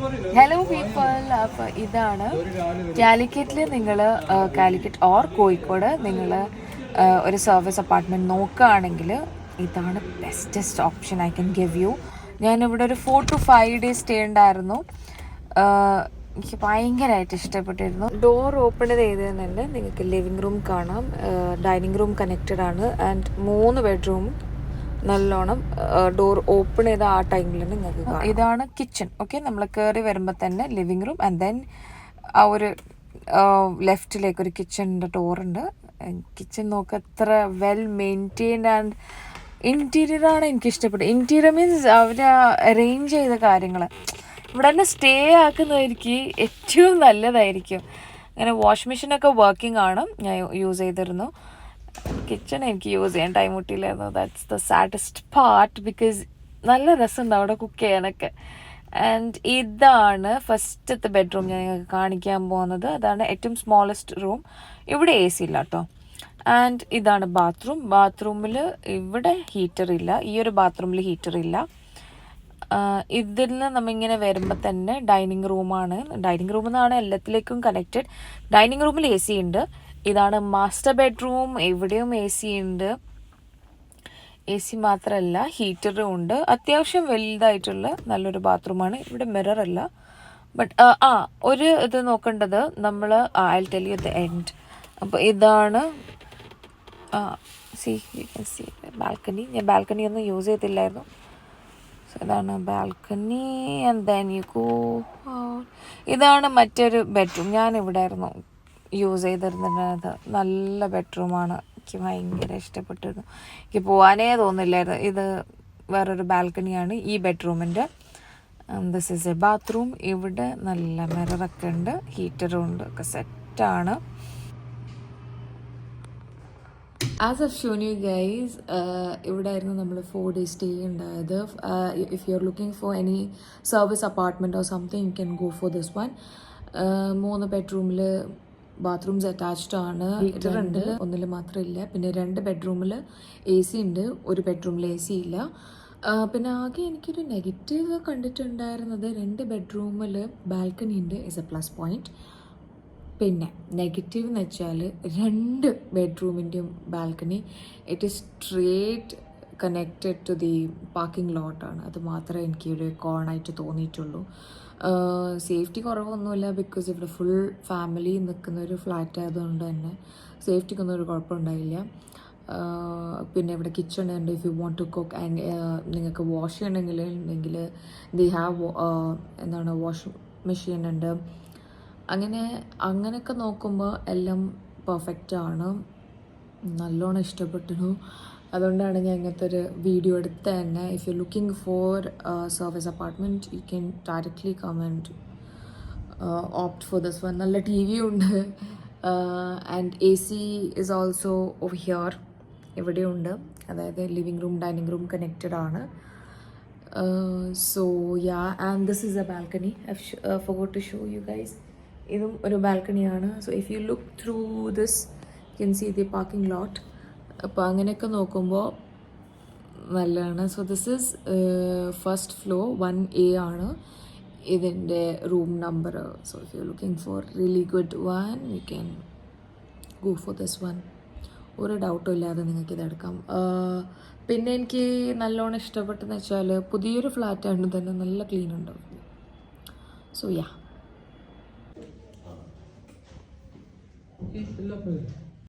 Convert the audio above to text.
Hello people, അപ്പോൾ ഇതാണ് കാലിക്കറ്റിൽ നിങ്ങൾ കാലിക്കറ്റ് ഓർ കോഴിക്കോട് നിങ്ങൾ ഒരു സർവീസ് അപ്പാർട്ട്മെൻറ്റ് നോക്കുകയാണെങ്കിൽ ഇതാണ് bestest option I can give you. ഞാനിവിടെ ഒരു 4 to 5 days സ്റ്റേ ഉണ്ടായിരുന്നു. എനിക്ക് ഭയങ്കരമായിട്ട് ഇഷ്ടപ്പെട്ടിരുന്നു. ഡോർ ഓപ്പൺ ചെയ്തതെന്നുണ്ട് നിങ്ങൾക്ക് ലിവിങ് റൂം കാണാം, ഡൈനിങ് റൂം കണക്റ്റഡ് ആണ് ആൻഡ് 3 ബെഡ്റൂം നല്ലോണം ഡോർ ഓപ്പൺ ചെയ്ത ആ ടൈമിൽ നിങ്ങൾക്ക് ഇതാണ് കിച്ചൺ. ഓക്കെ, നമ്മൾ കയറി വരുമ്പോൾ തന്നെ ലിവിങ് റൂം ആൻഡ് ദെൻ ആ ഒരു ലെഫ്റ്റിലേക്ക് ഒരു കിച്ചണിൻ്റെ ഡോറുണ്ട്. കിച്ചൺ നോക്കുക, എത്ര വെൽ മെയിൻറ്റെയിൻഡ് ആൻഡ് ഇൻറ്റീരിയറാണ് എനിക്ക് ഇഷ്ടപ്പെട്ടത്. ഇൻറ്റീരിയർ മീൻസ് അവർ അറേഞ്ച് ചെയ്ത കാര്യങ്ങൾ ഇവിടെ തന്നെ സ്റ്റേ ആക്കുന്നതായിരിക്കും ഏറ്റവും നല്ലതായിരിക്കും. അങ്ങനെ വാഷ് മെഷീനൊക്കെ വർക്കിംഗ് ആണ്, ഞാൻ യൂസ് ചെയ്തിരുന്നു. കിച്ചൺ എനിക്ക് യൂസ് ചെയ്യാൻ ടൈം കിട്ടിയില്ലായിരുന്നു. That's the saddest part because നല്ല രസമുണ്ട് അവിടെ കുക്ക് ചെയ്യാനൊക്കെ. ആൻഡ് ഇതാണ് ഫസ്റ്റത്തെ ബെഡ്റൂം ഞാൻ നിങ്ങൾക്ക് കാണിക്കാൻ പോകുന്നത്. അതാണ് ഏറ്റവും സ്മോളസ്റ്റ് റൂം. ഇവിടെ എ സി ഇല്ല കേട്ടോ. ആൻഡ് ഇതാണ് ബാത്റൂം. ബാത്റൂമിൽ ഇവിടെ ഹീറ്റർ ഇല്ല, ഈ ഒരു ബാത്റൂമിൽ ഹീറ്റർ ഇല്ല. ഇതിൽ നിന്ന് നമ്മിങ്ങനെ വരുമ്പോൾ തന്നെ ഡൈനിങ് റൂമാണ്. ഡൈനിങ് റൂമിൽ നിന്നാണ് എല്ലാത്തിലേക്കും കണക്റ്റഡ്. ഡൈനിങ് റൂമിൽ എ സി ഉണ്ട്. ഇതാണ് മാസ്റ്റർ ബെഡ്റൂം. എവിടെയും എ സി ഉണ്ട്. എ സി മാത്രമല്ല ഹീറ്ററും ഉണ്ട്. അത്യാവശ്യം വലുതായിട്ടുള്ള നല്ലൊരു ബാത്റൂമാണ്. ഇവിടെ മിറർ അല്ല, ബട്ട് ഒരു ഇത് നോക്കേണ്ടത് നമ്മൾ I tell you the end. അപ്പോൾ ഇതാണ് C you can see balcony. ഞാൻ ബാൽക്കണി ഒന്നും യൂസ് ചെയ്തില്ലായിരുന്നു. സോ ഇതാണ് balcony and then you go. ഇതാണ് മറ്റൊരു ബെഡ്റൂം. ഞാനിവിടെ ആയിരുന്നു യൂസ് ചെയ്തിരുന്നത്. നല്ല ബെഡ്റൂമാണ്, എനിക്ക് ഭയങ്കര ഇഷ്ടപ്പെട്ടിരുന്നു. എനിക്ക് പോകാനേ തോന്നില്ലായിരുന്നു. ഇത് വേറൊരു ബാൽക്കണിയാണ് ഈ ബെഡ്റൂമിൻ്റെ. This is a bathroom. ഇവിടെ നല്ല മിററൊക്കെ ഉണ്ട്, ഹീറ്ററും ഉണ്ട്, ഒക്കെ സെറ്റാണ്. As if shown you guys, ഇവിടെ ആയിരുന്നു നമ്മൾ 4 days സ്റ്റേ ഉണ്ടായത്. If you are looking for any service apartment or something you can go for this one. 3 ബെഡ്റൂമിൽ ബാത്റൂംസ് അറ്റാച്ച്ഡ് ആണ്. ഹീറ്ററുണ്ട്, ഒന്നിൽ മാത്രമില്ല. പിന്നെ 2 ബെഡ്റൂമിൽ എ സി ഉണ്ട്, ഒരു ബെഡ്റൂമിൽ എ സി ഇല്ല. പിന്നെ ആകെ എനിക്കൊരു നെഗറ്റീവ് കണ്ടിട്ടുണ്ടായിരുന്നത് 2 ബെഡ്റൂമിൽ ബാൽക്കണി ഉണ്ട് ഇസ് എ പ്ലസ് പോയിൻറ്റ്. പിന്നെ നെഗറ്റീവ് എന്ന് വെച്ചാൽ 2 ബെഡ്റൂമിൻ്റെയും balcony it is straight connected to the parking ലോട്ടാണ്. അത് മാത്രമേ എനിക്കൊരു കോണായിട്ട് തോന്നിയിട്ടുള്ളൂ. സേഫ്റ്റി കുറവൊന്നുമില്ല, ബിക്കോസ് ഇവിടെ ഫുൾ ഫാമിലി നിൽക്കുന്ന ഒരു ഫ്ലാറ്റ് ആയതുകൊണ്ട് തന്നെ സേഫ്റ്റിക്കൊന്നും ഒരു കുഴപ്പമുണ്ടായില്ല. പിന്നെ ഇവിടെ കിച്ചൺ ഉണ്ട്. If you want to cook and നിങ്ങൾക്ക് വാഷ് ചെയ്യണമെങ്കിൽ ദി ഹാവ് എന്താണ് വാഷ് മെഷീൻ ഉണ്ട്. അങ്ങനെയൊക്കെ നോക്കുമ്പോൾ എല്ലാം പെർഫെക്റ്റാണ്. നല്ലോണം ഇഷ്ടപ്പെട്ടു. അതുകൊണ്ടാണ് ഞാൻ ഇങ്ങനത്തെ ഒരു വീഡിയോ എടുത്ത് തന്നെ. If you looking for service apartment you can directly come and opt for this one. നല്ല ടി വി ഉണ്ട് ആൻഡ് എ സി ഇസ് ഓൾസോ ഓവർ ഹിയർ. ഇവിടെയുണ്ട്, അതായത് living room dining room connected ആണ്. So yeah, and this is a balcony. I forgot to show you guys. ഇതും ഒരു ബാൽക്കണിയാണ്. So if you look through this you can see the parking lot. അപ്പോൾ അങ്ങനെയൊക്കെ നോക്കുമ്പോൾ നല്ലതാണ്. So this is first floor 1A ആണ് ഇതിൻ്റെ room number. So if you looking four really good one U can go for this one. ഒരു ഡൗട്ടും ഇല്ലാതെ നിങ്ങൾക്ക് ഇതെടുക്കാം. പിന്നെ എനിക്ക് നല്ലോണം ഇഷ്ടപ്പെട്ടെന്ന് വെച്ചാൽ പുതിയൊരു ഫ്ലാറ്റ് ആയതുകൊണ്ട് തന്നെ നല്ല ക്ലീൻ ഉണ്ടാവും. So yeah.